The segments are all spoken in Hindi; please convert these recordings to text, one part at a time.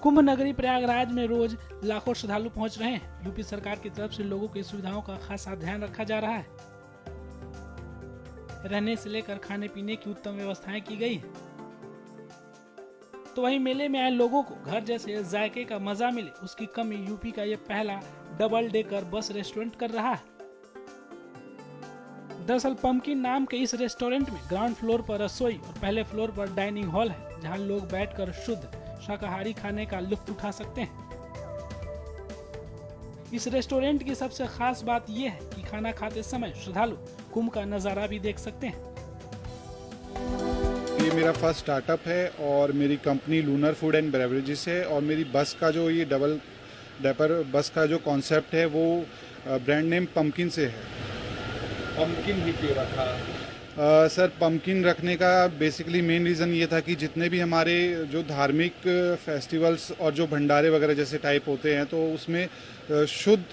कुंभ नगरी प्रयागराज में रोज लाखों श्रद्धालु पहुंच रहे हैं। यूपी सरकार की तरफ से लोगों की सुविधाओं का खासा ध्यान रखा जा रहा है। रहने से लेकर खाने पीने की उत्तम व्यवस्थाएं की गई हैं। तो वहीं मेले में आए लोगों को घर जैसे जायके का मजा मिले, उसकी कमी यूपी का ये पहला डबल डेकर बस रेस्टोरेंट कर रहा है। दरअसल पंपकिन नाम के इस रेस्टोरेंट में ग्राउंड फ्लोर पर रसोई और पहले फ्लोर पर डाइनिंग हॉल है, जहां लोग बैठकर शुद्ध शाकाहारी खाने का लुत्फ उठा सकते हैं। इस रेस्टोरेंट की सबसे खास बात यह है कि खाना खाते समय श्रद्धालु कुंभ का नजारा भी देख सकते हैं। ये मेरा फर्स्ट स्टार्टअप है और मेरी company lunar food and beverages है। और मेरी बस का जो ये डबल डेपर बस का जो कॉन्सेप्ट है वो ब्रांड नेम पंपकिन से है। पंपकिन ही क्यों रखा? सर, पंपकिन रखने का बेसिकली मेन रीज़न ये था कि जितने भी हमारे जो धार्मिक फेस्टिवल्स और जो भंडारे वगैरह जैसे टाइप होते हैं, तो उसमें शुद्ध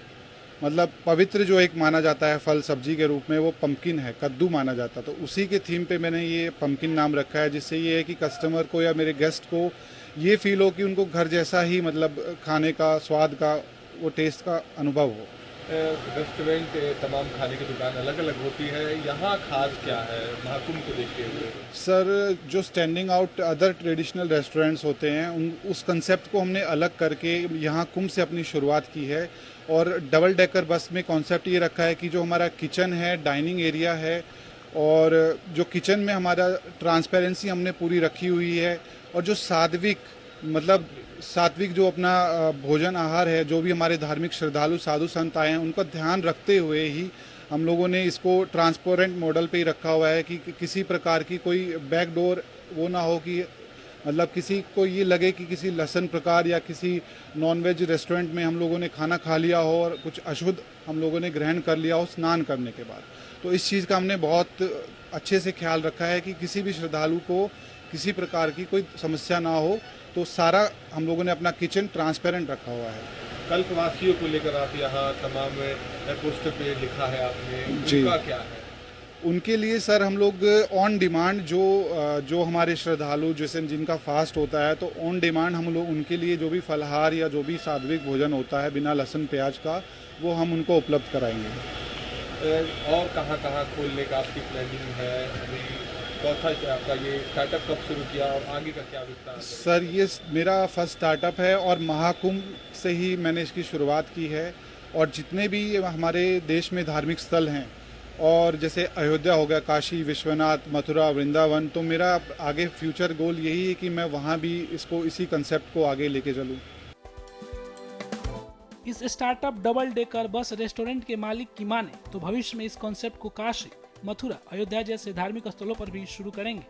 मतलब पवित्र जो एक माना जाता है फल सब्जी के रूप में, वो पंपकिन है, कद्दू माना जाता है। तो उसी के थीम पे मैंने ये पंपकिन नाम रखा है, जिससे ये है कि कस्टमर को या मेरे गेस्ट को ये फील हो कि उनको घर जैसा ही मतलब खाने का स्वाद का वो टेस्ट का अनुभव हो। रेस्टोरेंट तमाम खाने की दुकान अलग अलग होती है, यहाँ खास क्या है महाकुंभ को देखते हुए? सर, जो standing out other traditional restaurants होते हैं उस कंसेप्ट को हमने अलग करके यहाँ कुंभ से अपनी शुरुआत की है। और डबल डेकर बस में कॉन्सेप्ट ये रखा है कि जो हमारा किचन है, डाइनिंग एरिया है, और जो किचन में हमारा ट्रांसपेरेंसी हमने पूरी रखी हुई है, और जो सात्विक जो अपना भोजन आहार है, जो भी हमारे धार्मिक श्रद्धालु साधु संत आए हैं उनका ध्यान रखते हुए ही हम लोगों ने इसको ट्रांसपेरेंट मॉडल पे ही रखा हुआ है कि किसी प्रकार की कोई बैकडोर वो ना हो कि मतलब किसी को ये लगे कि किसी लहसन प्रकार या किसी नॉनवेज रेस्टोरेंट में हम लोगों ने खाना खा लिया हो और कुछ अशुद्ध हम लोगों ने ग्रहण कर लिया हो स्नान करने के बाद। तो इस चीज़ का हमने बहुत अच्छे से ख्याल रखा है कि किसी भी श्रद्धालु को किसी प्रकार की कोई समस्या ना हो। तो सारा हम लोगों ने अपना किचन ट्रांसपेरेंट रखा हुआ है। कल्पवासियों को लेकर आप यहाँ तमाम पोस्टर पे लिखा है आपने, उनका क्या है? उनके लिए सर हम लोग ऑन डिमांड जो हमारे श्रद्धालु जैसे जिनका फास्ट होता है, तो ऑन डिमांड हम लोग उनके लिए जो भी फलाहार या जो भी सात्विक भोजन होता है बिना लहसुन प्याज का, वो हम उनको उपलब्ध कराएंगे। और कहाँ खोलने का आपकी प्लानिंग है? अभी चौथा आपका ये स्टार्टअप कब शुरू किया और आगे का क्या विस्तार है? सर, ये मेरा फर्स्ट स्टार्टअप है और महाकुंभ से ही मैंने इसकी शुरुआत की है। और जितने भी हमारे देश में धार्मिक स्थल हैं, और जैसे अयोध्या हो गया, काशी विश्वनाथ, मथुरा, वृंदावन, तो मेरा आगे फ्यूचर गोल यही है कि मैं वहाँ भी इसको इसी कंसेप्ट को आगे लेके चलूँ। इस startup double decker bus restaurant के मालिक की माने तो भविष्य में इस कॉन्सेप्ट को काशी, मथुरा, अयोध्या जैसे धार्मिक स्थलों पर भी शुरू करेंगे।